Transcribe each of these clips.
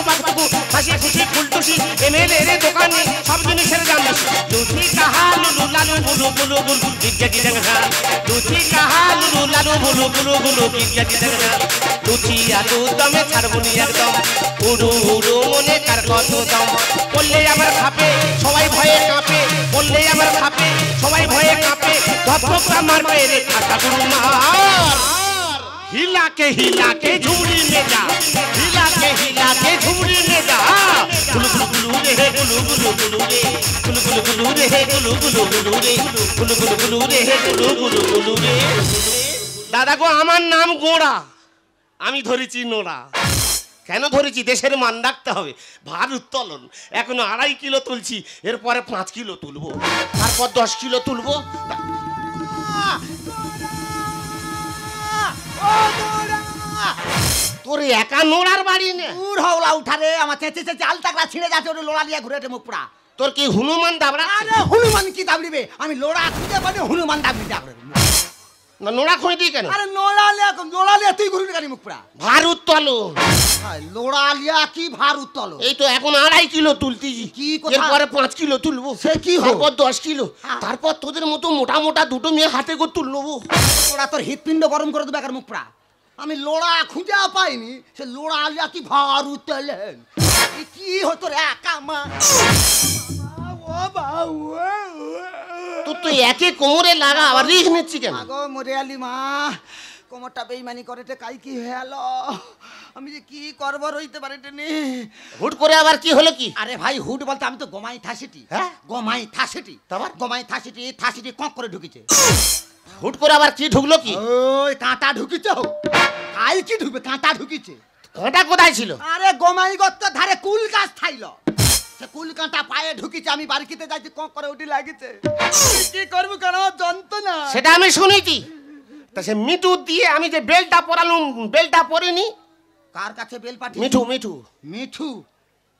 কাকু বাকু হাসি খুশি ফুলটুসি এমএলএ রে দোকানে সব জিনিসের দাম বেশি লুচি কাহা লুলু লালু বুলু বুলু বুলু গিজ্জাটি দেখা লুচি কাহা লুলু লালু বুলু বুলু বুলু গিজ্জাটি দেখা লুচি আলু দমে ছাড়বুনি একদম উড়ু উড়ু মনে কার কত দম বললে আমার খাপে সবাই ভয়ে কাঁপে বললে আমার খাপে সবাই ভয়ে কাঁপে ধপধপা মারবে রে খাতা গুরু মার हिला के झूमरी में जा हिला के झूमरी में जा गुलु गुलु गुलु रे गुलु गुलु गुलु रे गुलु गुलु गुलु रे गुलु गुलु गुलु रे गुलु गुलु गुलु रे गुलु गुलु गुलु रे दादा गो আমার নাম গোড়া আমি ধরেছি নোড়া কেন ধরেছি দেশের মান রাখতে হবে ভার উত্তোলন এখন 2.5 কিলো তুলছি এরপরে 5 কিলো তুলবো তারপর 10 কিলো তুলবো তোর একা নোড়ার বাড়ি নে দূর হওলা উঠা রে আমার চেঁচে চেঁচে আলতাকড়া ছিঁড়ে যাচ্ছে ওরে লোড়া লিয়া ঘুরে মুখ পোড়া তোর কি হনুমান দাবড়া আরে হনুমান কি দাবড়িবে আমি লোড়া খুঁজে পানি হনুমান দাবড়ি দাবড়ে না নোড়া খুঁজে দিই কেন আরে নোড়া লিয়া তুই ঘুরে গাড়ি মুখ পোড়া ভার উত্তোলো লোড়া লিয়া কি ভার উত্তোলো এই তো এখন 2.5 কিলো তুলতি কি কথা এরপরে 5 কিলো তুলবো সে কি তারপর 10 কিলো তারপর তোদের মতো মোটা মোটা দুটো মেয়ে হাতে করে তুলবো ওরা তোর হৃৎপিণ্ড গরম করে দেবে মুখ পোড়া আমি লোড়া খুঁজে পাইনি সে লোড়া লিয়া কি ভার উত্তোলেন কি হতো রে কামা ও বাউ তুই একে কোমরে লাগা আবার রিখ নিচ্ছি কেন আগো মরে আলি মা কোমরটা বেইমানি করেতে কাই কি হলো আমি যে কি করব রইতে পারিতে নি হুট করে আবার কি হলো কি আরে ভাই হুট বলতে আমি তো গমাই থাসিটি হ্যাঁ গমাই থাসিটি তারপর গমাই থাসিটি কক করে ঢুকিছে হুট করে আবার কি ঢুকলো কি ওই কাঁটা ঢুকিছে কাই কি ঢুকবে কাঁটা ঢুকিছে কাঁটা কোথায় ছিল আরে গমাই গত্ত ধারে কুল গাছ থাইলো সে কুল কাঁটা পায়ে ঢুকিছে আমি বাড়িতে যাইছি কক করে উঠি লাগিছে কি করব কেন যন্ত্রণা সেটা আমি শুনেছি তা সে মিঠু দিয়ে আমি যে বেলটা পরালুম বেলটা পরিনি কার কাছে বেল পাঠিয়ে মিঠু মিঠু মিঠু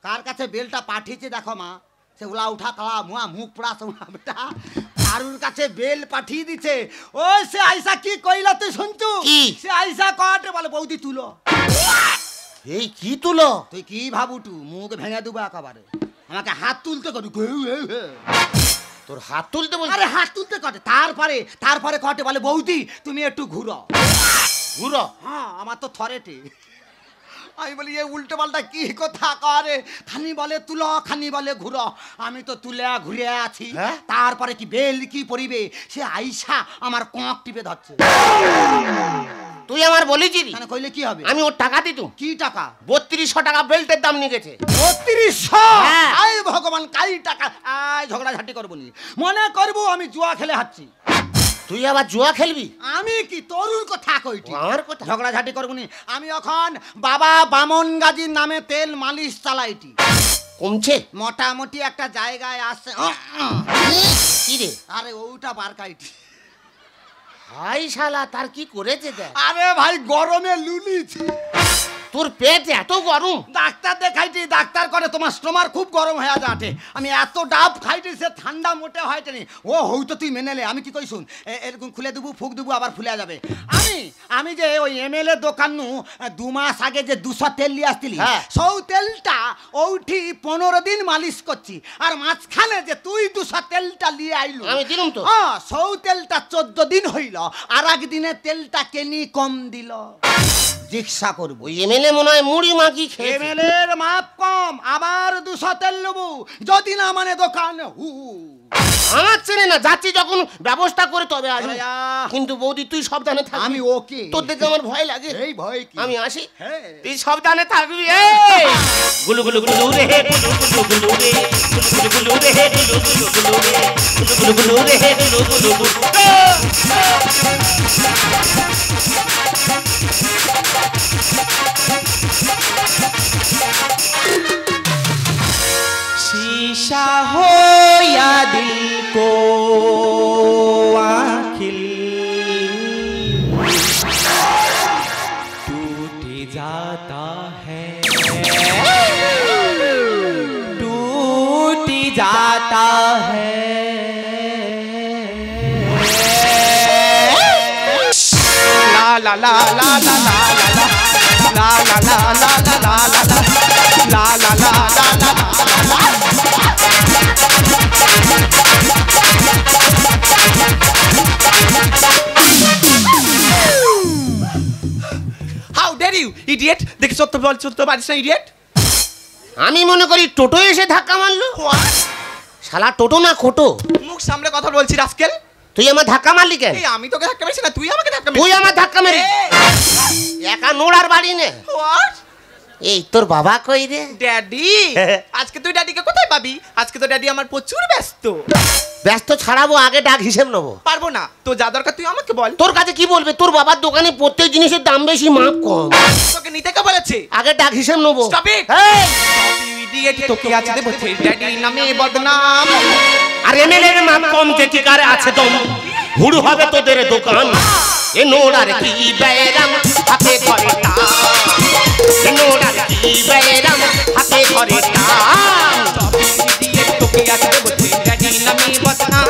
কার কাছে বেলটা পাঠিয়েছে দেখো মা সে উলা উঠা কালা মুয়া মুখ পোড়া বেটা কারুর কাছে বেল পাঠিয়ে দিছে ও সে আইসা কি কইলা তুই শুনছু সে আইসা কটে বলে বৌদি তুলো এই কি তুলো তুই কি ভাবুটু মুখ ভেঙে দেবো একেবারে আমাকে হাত তুলতে করি তোর হাত তুলতে বল আরে হাত তুলতে কটে তারপরে কটে বলে বৌদি তুমি একটু ঘুরো হ্যাঁ আমার তো থরেটে আমি বলি এই উল্টো পাল্টা কি কথা করে খানি বলে তুলো খানি বলে ঘুরো আমি তো তুলে ঘুরে আছি তারপরে কি বেল কি পরিবে সে আইসা আমার কক টিপে ধরছে তুই আমার বলেছিস কেন কইলে কি হবে আমি ওর টাকা দিত কি টাকা 3200 টাকা বেল্টের দাম নিয়ে গেছে 3200 আই ভগবান কাই টাকা আই ঝগড়া ঝাঁটি করব নি মনে করব আমি জুয়া খেলে হাঁটছি তুই আবার জুয়া খেলবি আমি কি তোর কথা কইটি আমার কথা ঝগড়া ঝাঁটি করব নি আমি এখন বাবা বামন গাজীর নামে তেল মালিশ চালাইটি কমছে মোটামুটি একটা জায়গায় আসছে কি রে আরে ওটা বার কাইটি হাই শালা তার কি করেছে দেখ আরে ভাই গরমে লুলিছে তোর পেট এত গরম ডাক্তার দেখাইছি ডাক্তার করে তোমার স্টোমার খুব গরম হয়ে যাচ্ছে আমি এত ডাব খাইছি সে ঠান্ডা মোটে হয়নি ও হইতো তুই মেনেলে আমি কি কই শুন এরকম খুলে দেবো ফুক দেবো আবার ফুলে যাবে আমি যে ওই এমএলএ দোকান নু 2 মাস আগে যে 200 তেল নিয়ে আসছিলি সৌ তেলটা ওইটি 15 দিন মালিশ করছি আর মাঝখানে যে তুই 200 তেলটা নিয়ে আইলু আমি দিলাম তো হ্যাঁ সৌ তেলটা 14 দিন হইল আর একদিনে তেলটা কেনি কম দিল জিজ্ঞাসা করবো এমএলএ মনে হয় মুড়ি মাখি খেয়ে এমএলএর মাপ কম আবার 200 তেল নেবো যদি না মানে দোকান আমার চেনে না যাচ্ছি যখন ব্যবস্থা করে তবে আসবো কিন্তু বৌদি তুই সাবধানে থাকবি আমি ওকে তোর দেখে আমার ভয় লাগে এই ভয় কি আমি আসি তুই সাবধানে থাকবি গুলু গুলু গুলু রে গুলু গুলু গুলু রে গুলু গুলু রে গুলু গুলু গুলু রে গুলু গুলু রে গুলু গুলু গুলু शीशा हो या दिल को आखिर टूट जाता है टूट जाता है ला ला ला ला ला ला ला ला ला ला ला ला ला ला আমাকে বল চলতে পারিস না ইডিয়েট? আমি মনে করি টোটো এসে ধাক্কা মারলো। শালা টোটো না খোটো। মুখ সামনে কথা বলছি রাস্কেল। তুই আমার ধাক্কা মারলি কেন? এই আমি তোকে ধাক্কা মেরেছি না, তুই আমাকে ধাক্কা তুই আমার ধাক্কা মেরে একা নোড়ার বাড়ি নে। হোয়াট? এই তোর বাবা কই রে? ড্যাডি? আজকে তুই ড্যাডিকে কোথায় পাবি? আজকে তো ড্যাডি আমার প্রচুর ব্যস্ত। ব্যস্ত ছাড়াবো, আগে ডাক হিসেব নেবো। পারবো না, তো যা দরকার তুই আমাকে বল। তোর কাছে কি বলবে? তোর বাবার দোকানে প্রত্যেক জিনিসের দাম বেশি, মাপ কম। তোকে নিতে কে বলেছে? আগে ডাক হিসেব নেবো। Stop it! এই! ইডিয়েট, তোকে আজ দেবো তোর ড্যাডি নামে বদনাম। আর এমএলএ এর মাপ কম যে ঠিকারে আছে দম, হুড়ু হবে তোদের দোকান। এ নোড়ার কি বেরাম হাতে ধরে টান, এ নোড়ার কি বেরাম হাতে ধরে টান। ইডিয়েট, তোকে আজ দেবো তোর ড্যাডি নামে বদনাম।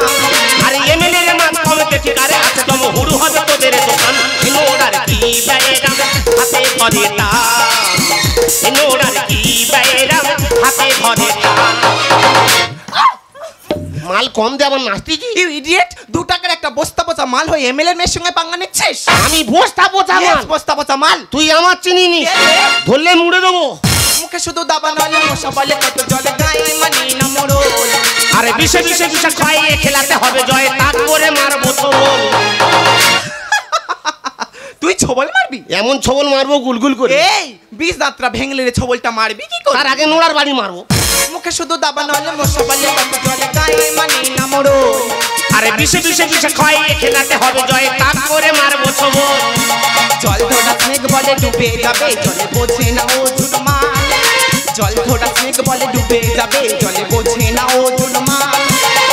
আর এমএলএ এর মাপ কম যে ঠিকারে আছে দম, হুড়ু হবে তোদের দোকান। এ নোড়ার কি বেরাম হাতে ধরে টান, এ নোড়ার কি বেরাম হাতে ধরে টান। মাল কম দিয়ে আবার নাচতেছি। ইউ ইডিয়েট, 2 টাকার একটা বস্তা পচা মাল হয়ে এমএলএ মেয়ের সঙ্গে পাঙ্গা নিচ্ছিস? আমি বস্তা পচা মাল? Yes, বস্তা পচা মাল। তুই আমার চিনি নি, ধরলে মুড়ে দেবো। মুখে শুধু দাবা নলে মশা বলে কত জলে গায়ে মানি না মোড়ল। আরে বিষে বিষে বিষে খাইয়ে খেলাতে হবে জয়, তাক করে মারবো ছবল। তুই ছবল মারবি? এমন ছবল মারবো গুলগুল করে। এই 20 দাঁতরা ভেঙলে রে ছবলটা মারবি কি করে? তার আগে নোড়ার বাড়ি মারবো। মুখে শুধু দাবা নলে মশা বলে কত জলে গায়ে মানি না মোড়ল। আরে বিষে বিষে বিষে খাইয়ে খেলাতে হবে জয়, তাক করে মারবো ছবল। জল ধরা স্নেক বলে ডুবে যাবে জলে বোঝে না ও ঝুলমাল। জল ধরা স্নেক বলে ডুবে যাবে জলে বোঝে না ও ঝুলমাল।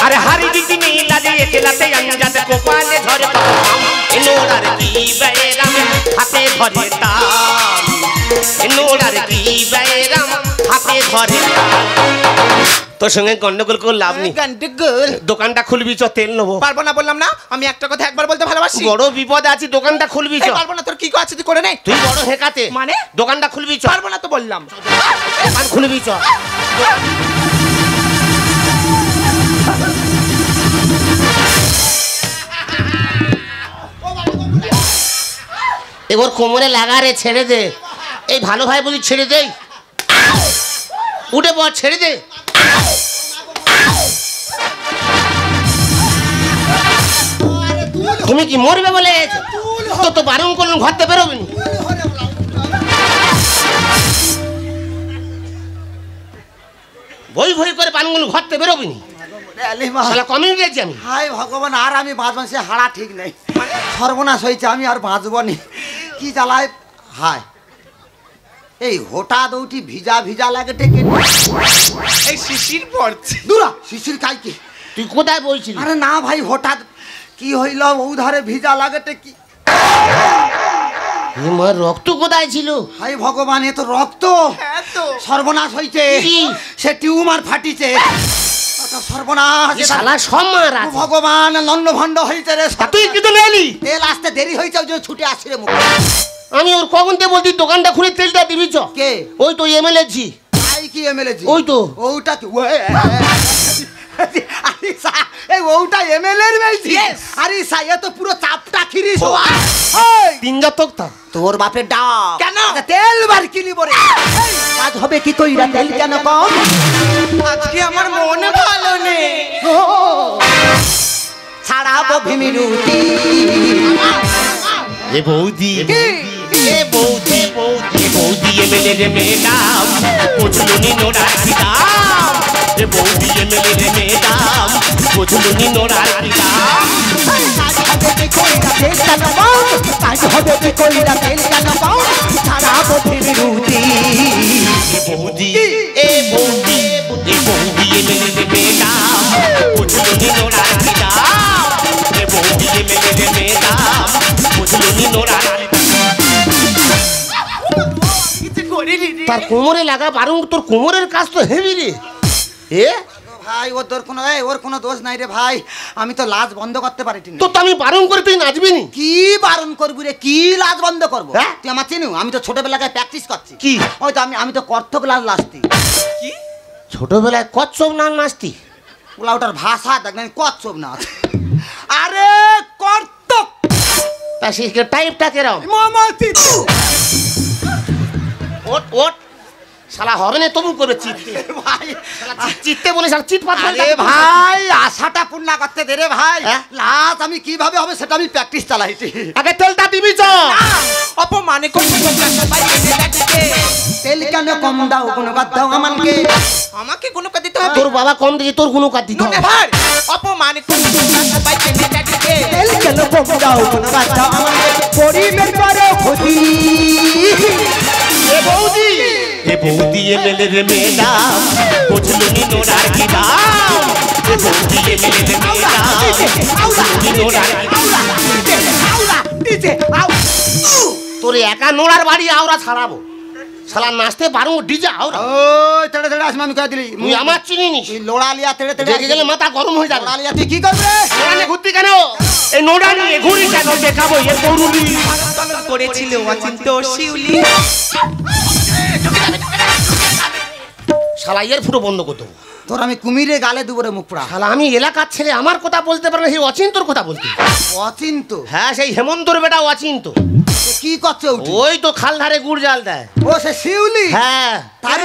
আরে হারি দিদি নেই লাগিয়ে খেলাতে যাতে কোপালে ধরে পাম। এ নোড়ার কি বেরাম হাতে ধরে টান, এ নোড়ার কি বেরাম হাতে ধরে টান। তোর সঙ্গে গন্ডগোল করে লাভ নেই। গন্ডগোল? দোকানটা খুলবি চ, তেল নেবো। পারবো না বললাম না, আমি একটা কথা একবার বলতে ভালোবাসি। বড় বিপদ আছে, দোকানটা খুলবি চ। পারবো না, তোর কি আছে তুই করে নে। তুই বড় হেকাতে মানে? দোকানটা খুলবি চ। পারবো না তো বললাম। দোকান খুলবি চ। এবার কোমরে লাগা রে, ছেড়ে দে। এই ভালো ভাই বলি ছেড়ে দে, উঠে পড়, ছেড়ে দে। তুমি কি মরবে বলে তো তো বারণ করলাম, ঘর থেকে বেরোবেন। ভই ভই করে পানগুলো ঘর থেকে বেরোবেনি। কমিয়ে দিয়েছি আমি। হায় ভগবান, আর আমি বাঁচব সে হাড়া ঠিক নেই, সর্বনাশ হয়েছে, আমি আর বাঁচব নি। কি জ্বালায়। হায়, এই হঠাৎ ওটি ভিজা ভিজা লাগে টেকে। এই শিশির পড়ছে। দূরা শিশির কাইকে। তুই কোথায় বলছিলি? আরে না ভাই, হঠাৎ কি হইল ও ধারে ভিজা লাগে টেকি। আমার রক্ত কোথায় ছিল? হায় ভগবান, এ তো রক্ত। হ্যাঁ তো। সর্বনাশ হইছে, কি? সে টিউমার ফাটিছে। সর্বনাশ, এ শালা সব মার আছে। ভগবান, লন্ড ভন্ড হইছে রে। তা তুই কিন্তু নেলি। তেল আসতে দেরি হয়েছে, ওই জন্য ছুটে আসছি রে মুখে। আমি ওর কখন থেকে বলছি দোকানটা খুলে তেলটা দিবি চ। কে? ওই তো এমএলএ জি। তাই কি এমএলএ জি? ওই তো। ওটা কি? আরে সা, এই ওটা এমএলএ এর মেয়ে জি। আরে সা, এ তো পুরো চাপটা খিরিস। তিন জাতক তা তোর বাপের ডাক কেন? তেল বার কিনি বরে। আজ হবে কি কইরা তেল কেন কম? আজকে আমার মনে ভালো নেই। ছাড়াবো ভিমিরুতি। এ বৌদি, এ বৌদি, বৌদি, বৌদি এমএলএ রে ম্যাডাম, বুঝলুনি নোড়ার কি দাম। এ বৌদি এমএলএ রে ম্যাডাম, বুঝলুনি নোড়ার কি দাম। কাজ হবে কি কইরা তেল কেন কম? কাজ হবে কি কইরা তেল কেন কম? ছাড়াবো ভিমিরুতি। এ বৌদি, এ বৌদি, এ বৌদি এমএলএ রে ম্যাডাম, বুঝলুনি নোড়ার কি দাম। এ বৌদি এমএলএ রে ম্যাডাম, বুঝলুনি নোড়ার কি দাম। কিছু করিনি রে। তার কোমরে লাগা বারং, তোর কোমরের কাজ তো হেভি রে। এ ভাই, ওর কোনো দোষ নাই রে ভাই। আমি তো লাজ বন্ধ করতে পারিনি। তো আমি বারণ করে তুই নাচবি নি? কি বারণ করবি রে? কি লাজ বন্ধ করবো? হ্যাঁ? তুই আমার চিনু? আমি তো ছোটবেলায় প্র্যাকটিস করছি। কি? ওই তো আমি তো কর্থক লাজ লাজতি। কি? ছোটবেলায় কচ্ছপ নাচ নাচতি? ওলা ওটার ভাষা দেখবেন কচ্ছপ নাচ। আরে কর্তক তা সে টাইপটা কেরম? মামাতি। ওট ওট শালা হবে না তবু করবে চিৎতে ভাই চিৎতে বলে শালা চিৎ পাত আরে ভাই আশাটা পূর্ণ করতে দে রে ভাই হ্যাঁ? লাস্ট আমি কিভাবে হবে সেটা আমি প্র্যাকটিস চালাইছি আগে তেলটা দিবি চ অপমানে করছে তোমরা সবাই মেনে দেখে তেল কেন কম দাও কোনো বাদ দাও আমাকে আমাকে কোনো কাজ দিতে হবে তোর বাবা কম দিয়ে তোর কোনো কাজ দিতে নুনে হবে ভার অপমানে করছে তোমরা সবাই মেনে দেখে তেল কেন কম দাও কোনো বাদ দাও আমাকে পরিবেশ করো ক্ষতি এ বৌদি এমএলএ রে ম্যাডাম বুঝলো নি নোরার কি দাম এ বৌদি এমএলএ রে ম্যাডাম বুঝলো নি নোরার কি দাম নিচে আউ তোর একা নোরার বাড়ি আওরা ছাড়াবো শালা নাচতে পারো ডিজে আওরা ওই তেড়ে তেড়ে আসবে আমি কয়ে দিলি তুই আমার চিনি নিস তুই লোড়ালিয়া তেড়ে তেড়ে রেগে গেলে মাথা গরম হয়ে যাবে লোড়ালিয়া তুই কি করবে নোরা নিয়ে ঘুরতি কেন এই নোরা নিয়ে ঘুরি কেন দেখাবো এ তরুণী আন্দোলন করেছিল অচিন্ত শিউলি শালা এর ফুটো বন্ধ করতে হবে। তোর আমি কুমিরে গালে দেবো রে মুখ পোড়া শালা আমি এলাকার ছেলে আমার কথা বলতে পারে না সেই অচিন্তর কথা বলতে অচিন্ত হ্যাঁ সেই হেমন্তর বেটা অচিন্ত সে কি করছে ওটি ওই তো খাল ধারে গুড় জাল দেয় ও সে শিউলি হ্যাঁ তার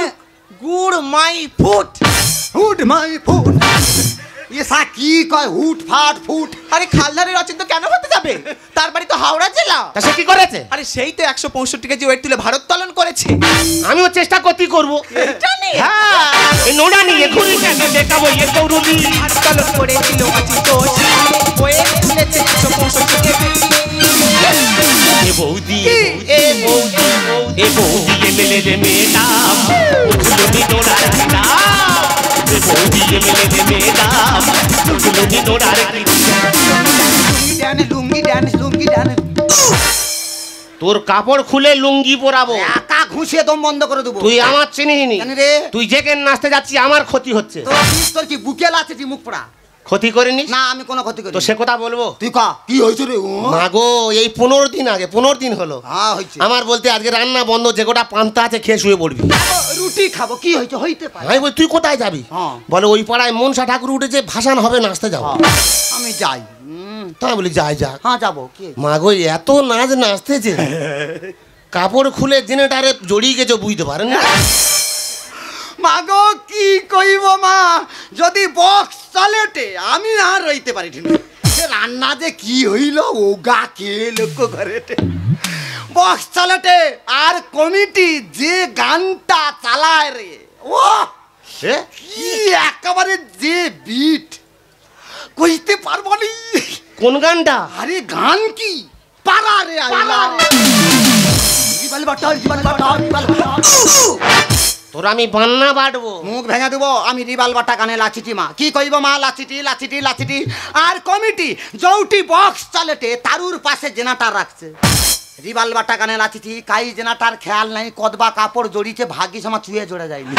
গুড় মাই ফুট হুট মাই ফুট এসা কি কয় হুট ফাট ফুট আরে খালধারের অচিন্ত কেন হতে যাবে তার বাড়ি তো হাওড়া জেলা তা সে কি করেছে আরে সেই তো 165 কেজি ওয়েট তুলে ভারোত্তোলন করেছে আমিও চেষ্টা করতে করবো এটা নিয়ে হ্যাঁ এই নোড়া নিয়ে ঘুরি কেন দেখাবো এ তরুণী ভারোত্তোলন করেছিল অচিন্ত শিউলি ওয়েট তুলেছে 165 কেজি এ বৌদি এ বৌদি এমএলএ রে ম্যাডাম বুঝলো নি নোড়ার কি দাম এ বৌদি এমএলএ রে ম্যাডাম বুঝলো নি নোড়ার কি দাম লুঙ্গি ড্যান্স লুঙ্গি ড্যান্স তোর কাপড় খুলে লুঙ্গি পরাবো একা ঘুষিয়ে দম বন্ধ করে দেবো তুই আমার চিনিনি কেন রে? তুই যেখানে নাচতে যাচ্ছি আমার ক্ষতি হচ্ছে তোর কি বুকে লাচ্ছে তুই মুখ পোড়া ক্ষতি করিনি না আমি কোনো ক্ষতি করি তো সে কথা বলবো তুই কা কি হয়েছে রে মাগো এই 15 দিন আগে 15 দিন হলো হ্যাঁ হয়েছে আমার বলতে আজকে রান্না বন্ধ যে গোটা পান্তা আছে খেয়ে শুয়ে পড়বি রুটি খাবো কি হয়েছে হইতে পারে আমি বলি তুই কোথায় যাবি হ্যাঁ। বলে ওই পাড়ায় মনসা ঠাকুর উঠেছে ভাসান হবে নাচতে যাও আমি যাই তা আমি বলি যাই যা হ্যাঁ যাবো কি মাগো এত নাচ নাচতেছে কাপড় খুলে জেনেটারে জড়িয়ে গেছো বুঝতে পারেন না মাগো কি কইব মা যদি বক্স চলেটে আমি আর রইতে পারি ঠিক রান্না যে কি হইল ও গা কে লক্ষ্য করে বক্স চলেটে আর কমিটি যে গানটা চালায় রে ও সে কি একেবারে যে বিট কইতে পারবো নি কোন গানটা আরে গান কি পারা রে আইলা জীবন বাটা জীবন বাটা তোর আমি বান্না বাটবো মুখ ভেঙে দেবো আমি রিবাল বাটা কানে লাচিটি মা কি কইব মা লাচিটি লাচিটি লাচিটি আর কমিটি যৌটি বক্স চালেটে তারুর পাশে জেনাটার রাখছে রিবাল বাটা কানে লাচিটি কাই জেনাটার খেয়াল নাই কদবা কাপড় জড়িছে ভাগ্যিস আমার চুয়ে জোড়া যায়নি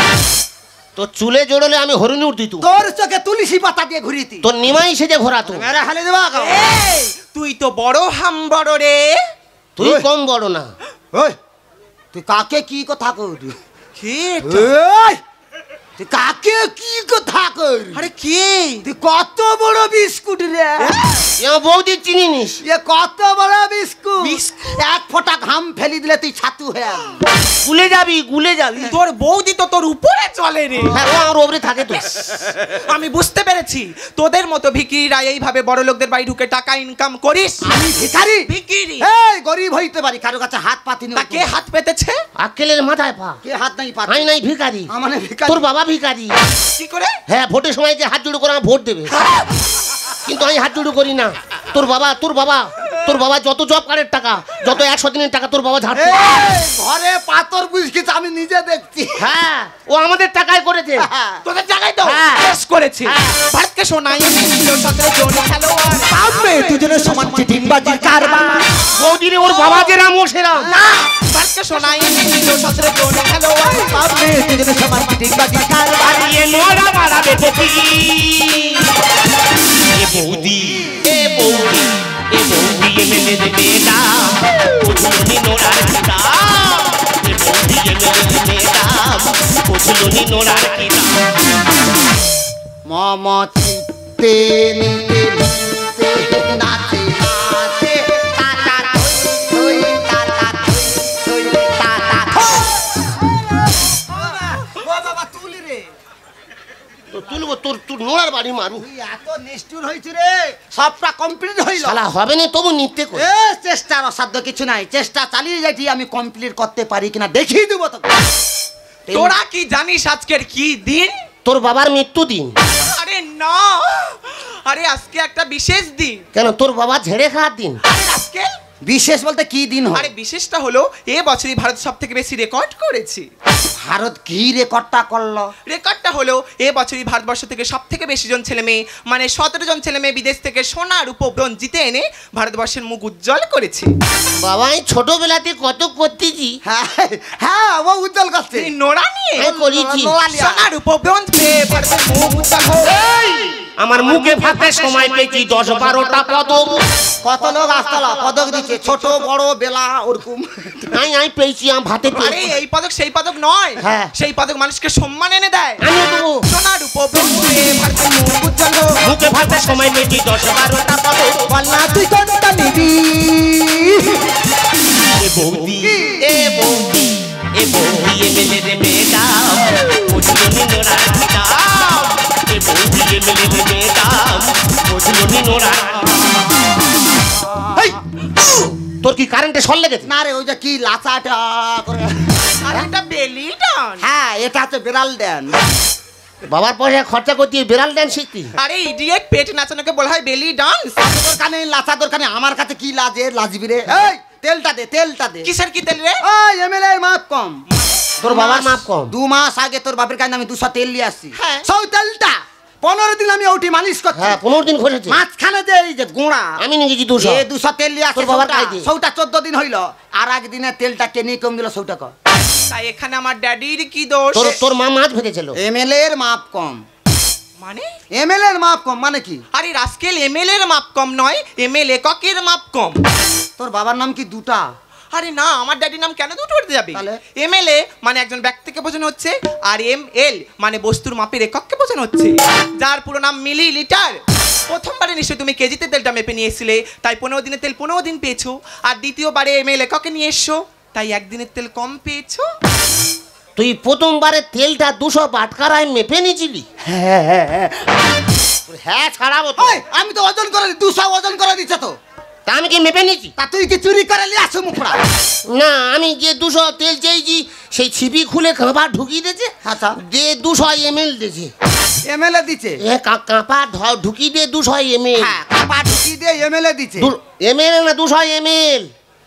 তোর চুলে জোড়লে আমি হরিণ উঠতি তুই তোর চোখে তুলসী পাতা দিয়ে ঘুরিতি তোর নিমাই সেজে ঘোরাতো মেরে হালে দেবা এই তুই তো বড় হাম বড় রে তুই ওই। কম বড় না ওই তুই কাকে কি কথা করি কে তুই কাকে কি কথা করি আরে কে তুই কত বড় বিস্কুট রে এ বৌদি চিনি নিস এ কত বড় বিস্কুট বিস্কুট? এক ফোঁটা ঘাম ফেলি দিলে তুই ছাতু হয়ে যাবি। গুলে যাবি তোর বৌদি তো তোর উপরে চলে রে হ্যাঁ ও আমার ওপরে থাকে তো আমি বুঝতে পেরেছি তোদের মতো ভিকিরিরা এইভাবে বড় লোকদের বাড়ি ঢুকে টাকা ইনকাম করিস আমি ভিখারি ভিকিরি এই গরিব হইতে পারি কারো কাছে হাত পাতিনি তা কে হাত পেতেছে আক্কেলের মাথায় পা কে হাত নাই পাতি আই নাই ভিখারি মানে ভিখারি তোর বাবা ভিখারি কি করে হ্যাঁ ভোটের সময় যে হাত জুড়ে করে আমার ভোট দেবে কিন্তু আমি হাত জুড়ে করি না তোর বাবা যত জব কার্ডের টাকা যত 100 দিনের টাকা তোর বাবা ঝাড়ছে এই, ঘরে পাথর বুঝকিছ আমি নিজে দেখছি হ্যাঁ ও আমাদের টাকায় করেছে তোদের জায়গায় তো হ্যাঁ। কেস করেছে হ্যাঁ। ভারতকে শোনাই ছিল 17 জন খেলোয়াড় আপনি দুজনের সমান চিটিংবাজি কারবার বৌদিরে ওর বাবা যেরাম ও সেরাম না ভারতকে শোনাই ছিল 17 জন খেলোয়াড় আপনি দুজনের সমান চিটিংবাজি কারবার আর এ নোরা বাড়াবে পপি এ বৌদি এমএলএ রে বেটা বুঝলুনি নোরার কিতা এ বৌদি এমএলএ রে বেটা বুঝলুনি নোরার কিতা মমতে নিতে নিতে নাচে নাচে টাটা থই থই টাটা থই থই টাটা থই ও বাবা তুলি রে, তো তুলবো, তোর তোর নোড়ার বাড়ি মারু। তুই এত নিষ্ঠুর হয়েছি রে, সবটা কমপ্লিট হইল। শালা হবে না তবু নিতে কর। এ চেষ্টার অসাধ্য কিছু নাই, চেষ্টা চালিয়ে যাচ্ছি, আমি কমপ্লিট করতে পারি কিনা দেখিয়ে দেবো তোকে। তোরা কি জানিস আজকের কি দিন? তোর বাবার মৃত্যু দিন। আরে না, আরে আজকে একটা বিশেষ দিন। কেন তোর বাবা ঝেড়ে খাওয়ার দিন? আরে আজকে বিশেষ বলতে কি দিন হয়? আরে বিশেষটা হলো এ বছরই ভারত সব থেকে বেশি রেকর্ড করেছে। ভারত কি রেকর্ডটা করলো? রেকর্ডটা হলো এ বছরই ভারতবর্ষ থেকে সব থেকে বেশি জন ছেলে মেয়ে, মানে 17 জন ছেলে মেয়ে বিদেশ থেকে সোনা রূপো ব্রোঞ্জ জিতে এনে ভারতবর্ষের মুখ উজ্জ্বল করেছে। বাবা আমি ছোটবেলাতে কত করতেছি। হ্যাঁ হ্যাঁ, ও উজ্জ্বল করছে। এই নোড়া নিয়ে আমি করেছি। সোনা রূপো ব্রোঞ্জ পেয়ে ভারতের মুখ উজ্জ্বল হোক। আমার মুখে ভাতে সময় পেয়েছি 10-12টা পদক। কত লোক আসতলা পদক দিচ্ছে, ছোট বড় বেলা ওরকম। আমি পেয়েছি, আমি ভাতে আরে পেয়েছি। এই পদক সেই পদক নয়, হ্যাঁ। সেই পদক মানুষকে সম্মান এনে দেয়। আমিও দেবো। সোনা রূপো ব্রোঞ্জ পেয়ে ভারতের মুখ উজ্জ্বল হোক। মুখে ভাতে সময় পেয়েছি 10-12টা পদক। বলনা তুই কোনটা নিবি? এ বৌদি, এ বৌদি, এ বৌদি এমএলএ রে ম্যাডাম, বুঝলো নি নোড়ার দাম। এ বৌদি এমএলএ রে ম্যাডাম, বুঝলো নি নোড়ার। এই, তোর কি কারেন্টে শল লেগেছে? না রে, ওই যে কি লাচাটা করে। আর এটা বেলি ডান। হ্যাঁ, এটা হচ্ছে বিড়াল ড্যান। বাবার পয়সা খরচা করতে বিড়াল ড্যান্স শিখতি? আরে ইডিয়েট, পেট নাচানোকে বলা হয় বেলি ডান্স। তোর কানে লাচা, তোর কানে আমার কাছে কি লাজে লাজবি রে? এই তেলটা দে, তেলটা দে। কিসের কি তেল রে? ওই এমএলএ মাপ কম। তোর বাবার মাপ কম। 2 মাস আগে তোর বাপের কাছে আমি 200 তেল নিয়ে আসছি। হ্যাঁ। সব তেলটা 15 দিন আমি ওটি মালিশ করছি। হ্যাঁ 15 দিন ঘটেছে। মাঝখানে যে এই যে গোড়া, আমি নিয়েছি 200। এ 200 তেল নিয়ে আসছে। তোর বাবার খাই দে। সৌটা 14 দিন হইল, আর একদিনে তেলটা কেনি কম দিল সৌটা কর। তাই এখানে আমার ড্যাডির কি দোষ? তোর তোর মা মাছ ভেজেছিল। এমএলএ এর মাপ কম। মানে এমএলএ এর মাপ কম মানে কি? আরে রাস্কেল এমএলএ এর মাপ কম নয়, এমএলএ ককের মাপ কম। তোর বাবার নাম কি দুটা? আরে না, আমার ড্যাডির নাম কেন দুটো হতে যাবে? তাহলে? এমএলএ মানে একজন ব্যক্তিকে বোঝানো হচ্ছে, আর এমএল মানে বস্তুর মাপের একককে বোঝানো হচ্ছে, যার পুরো নাম মিলি লিটার। প্রথমবারে নিশ্চয়ই তুমি কেজিতে তেলটা মেপে নিয়ে এসেছিলে, তাই 15 দিনের তেল 15 দিন পেয়েছো। আর দ্বিতীয়বারে এমএল এককে নিয়ে এসছো, তাই একদিনের তেল কম পেয়েছো। তুই প্রথমবারে তেলটা 200 বাটকারায় মেপে নিয়েছিলি? হ্যাঁ ছাড়াবো তো। ওই, আমি তো ওজন করে 200 ওজন করে দিচ্ছে তো। তা আমি কি মেপে নিয়েছি? তা তুই কি চুরি করে নিয়ে আসো মুখরা? না, আমি যে 200 তেল চেয়েছি সেই ছিপি খুলে কাঁপা ঢুকিয়ে দিয়েছে। আচ্ছা। দিয়ে 200 ml দিয়েছে। এমএলএ দিচ্ছে। এ কাঁপা ঢুকিয়ে দিয়ে 200 ml। হ্যাঁ, কাপা ঢুকি দিয়ে এমএলএ দিচ্ছে। ml না 200 ml।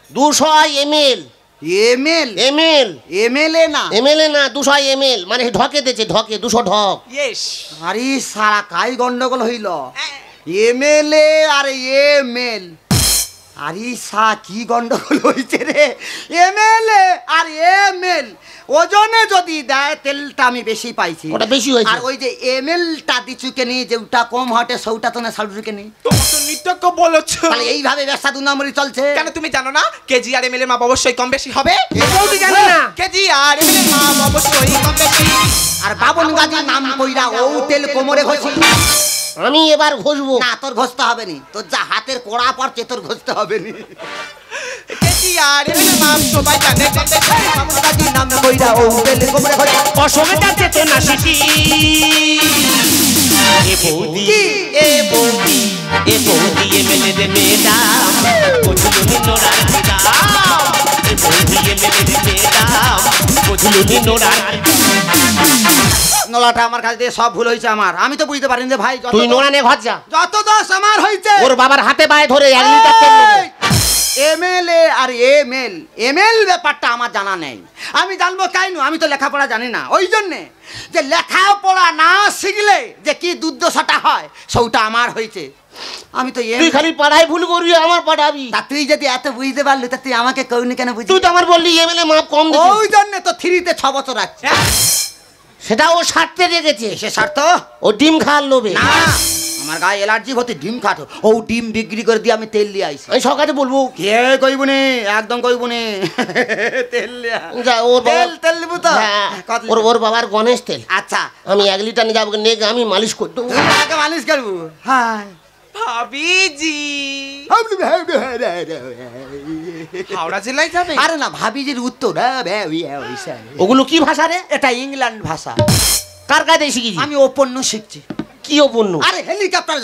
200 ml। ML ml। MLA না। ml না 200 ml, মানে ঢকে দিয়েছে, ঢকে 200 ঢক। ইয়েস। আরে সারা কাই গন্ডগোল হইল। এমএলএ আর এমএল, আরে সা কি গন্ডগোল হইছে রে? এমএলএ আর এমএল ওজনে যদি দেয় তেলটা আমি বেশি পাইছি। ওটা বেশি হয়েছে। আর ওই যে এমএলটা দিছুকে নি, যেটা কম হটে সৌটা তো না সালুকে নি। তোমার তো নিত্যজ্ঞ বলেছো। তাহলে এইভাবে ব্যবসা 2 নম্বরই চলছে। কেন তুমি জানো না কেজি আর এমএল এর মাপ অবশ্যই কম বেশি হবে? বৌদি জানে না। কেজি আর এমএল এর মাপ অবশ্যই কম বেশি। আর বাবন গাজী নাম কইরা ও তেল কোমরে ঘষি। আমি এবার ঘষবো। না, তোর ঘষতে হবে নি, তোর যা হাতের কোড়া পড়ছে তোর ঘষতে হবে নি। কেজি আর এমএল এর মাপ সবাই জানে। বাবন গাজী নাম কইরা ও তেল কোমরে ঘষি। অসমে যাচ্ছে না শিশি। এ বৌদি, এ বৌদি, এ বৌদি এমএলএ রে ম্যাডাম, বুঝলো নি নোড়ার দাম। এ বৌদি এমএলএ রে ম্যাডাম, বুঝলো নি নোড়ার। নোলাটা আমার কাছে দিয়ে সব ভুল হয়েছে আমার, আমি তো বুঝতে পারিনি যে ভাই তুই নোড়া নে ঘর যা। যত দোষ আমার হয়েছে। ওর বাবার হাতে পায়ে ধরে 1 লিটার তেল নেবো। এমএলএ আর এমএল ব্যাপারটা আমার জানা নেই। আমি জানবো কেন? আমি তো লেখাপড়া জানি না। ওই জন্যে যে লেখাপড়া না শিখলে যে কি দুর্দশাটা হয় সেটা আমার হয়েছে। আমি তো তুই খালি পাড়ায় ভুল করবি, আমার পাঠাবি। তা তুই যদি এত বুঝতে পারলি তা তুই আমাকে কইনি কেন বুঝি? তুই তো আমার বললি এমএলএ মাপ কম দিবি। ওই জন্যে তো 3-তে 6 বছর আছে। সেটা ও স্বার্থে রেখেছে। সে স্বার্থ ও ডিম খাওয়ার লোভে। না, আমার গায়ে অ্যালার্জি হতে ডিম খাটো। ও ডিম বিক্রি করে দিয়ে আমি তেল নিয়ে আইছি। আমি সকালে বলবো। কে কইবনি, একদম কইবনি। তেল লিয়া যা, ওর বাবা- তেল লিবু তো। হ্যাঁ, কত ওর লিবু? ওর বাবার গণেশ তেল। আচ্ছা, আমি 1 লিটার নিয়ে যাবো, নেগে আমি মালিশ করে দেবো। তুই আমাকে মালিশ করবো? হ্যাঁ। ভাবিজি হাওড়া জেলায় যাবে? আরে না, ভাবিজির উত্তর। ওগুলো কি ভাষা রে? এটা ইংল্যান্ড ভাষা। কার কাছে শিখেছি? আমি অপন্য শিখছি। কি অপূর্ণ? আরে হেলিকপ্টার।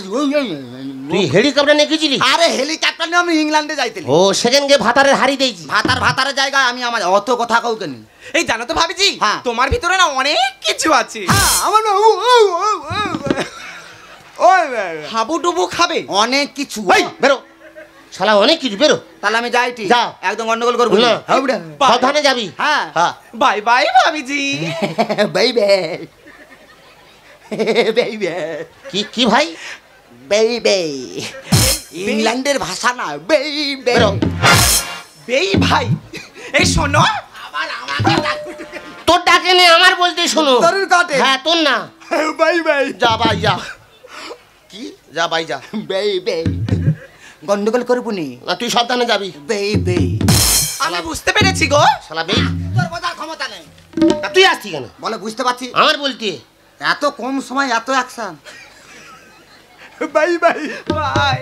তুই হেলিকপ্টার নিয়ে গেছিলি? আরে হেলিকপ্টার নিয়ে আমি ইংল্যান্ডে যাইতে। ও সেখানে গিয়ে ভাতারের হাড়ি দিয়েছি। ভাতারের জায়গায় আমি আমার অত কথা কাউকে নেই। এই জানো তো ভাবিজি, হ্যাঁ। তোমার ভিতরে না অনেক কিছু আছে। হ্যাঁ, আমার না হাবুডুবু খাবে অনেক কিছু। ওই বেরো শালা, অনেক কিছু, বেরো। তাহলে আমি যাই। যা। একদম গন্ডগোল করবো না। না। সাবধানে যাবি। হ্যাঁ। হ্যাঁ। Bye bye ভাবিজি। বেইবে বেইবে কি কি ভাই? বেইবে ইংল্যান্ডের ভাষা না, বেইবে। বেরো। বেই ভাই, এই শোনো, তোর ডাকে নে, আমার বলতে শোনো। তোর কাটে। হ্যাঁ তোর না। বেইবে যা ভাই যা। কি যা ভাই যা। বেইবে গন্ডগোল করবো নি। না তুই সাবধানে যাবি। বেইবে আমি বুঝতে পেরেছি গো। শালা বেই। তোর বোঝার ক্ষমতা নেই। তা তুই আসছি কেন? বলে বুঝতে পারছি। আমার বলতে এত কম সময় এত অ্যাকশন। Bye bye bye.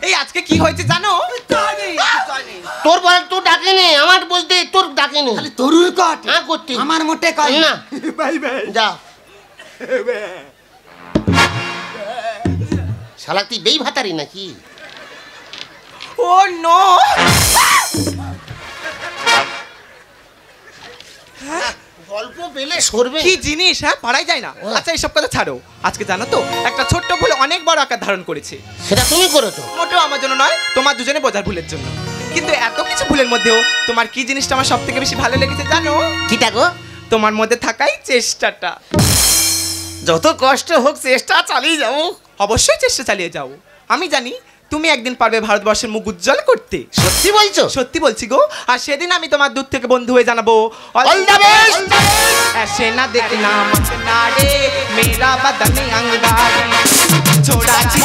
এই আজকে কি হয়েছে জানো? তোর বল, তোর ডাকে নে, আমার বলতে তোর ডাকে নে। খালি তরুর কাট। হ্যাঁ করতে আমার মোটে কয় না। বাই বাই যা। শালা তুই বেই ভাতারি নাকি? ও নো। গল্প পেলে সরবে। কি জিনিস, হ্যাঁ পারাই যায় না। আচ্ছা এইসব কথা ছাড়ো, আজকে জানো তো একটা ছোট্ট ভুল অনেক বড় আকার ধারণ করেছে। সেটা তুমি করেছো। মোটেও আমার জন্য নয়, তোমার দুজনে বোঝার ভুলের জন্য। কিন্তু এত কিছু ভুলের মধ্যেও তোমার কি জিনিসটা আমার সব থেকে বেশি ভালো লেগেছে জানো? কিটা গো? তোমার মধ্যে থাকাই চেষ্টাটা। যত কষ্ট হোক চেষ্টা চালিয়ে যাও। অবশ্যই চেষ্টা চালিয়ে যাও। আমি জানি তুমি একদিন পারবে ভারতবর্ষের মুখ উজ্জ্বল করতে। সত্যি বলছো? সত্যি বলছি গো। আর সেদিন আমি তোমার দূর থেকে বন্ধু হয়ে জানাবো অল দ্য বেস্ট। ऐसे ना देखना मकनाडे मेरा बदन अंगारी छोड़ा सी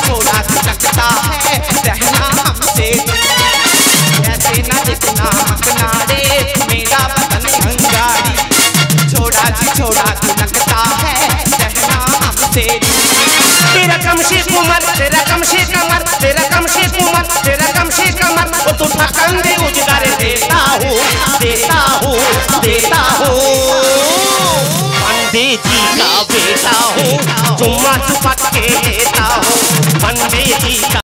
लगता है रहना हमसे। ऐसे ना देखना मकनाडे मेरा बदन अंगारी छोड़ा लगता है रहना हमसे। तेरा कम से कुमार, तेरा कम से कमर, तेरा कम से कुमार, तेरा कम से कमर, वो तो ठकान दे उजगार देता हूँ, देता हूँ, देता हूँ। पंडे जी का बेटा हूँ, जुम्मा चुपक के लेता हूँ, पंडे जी का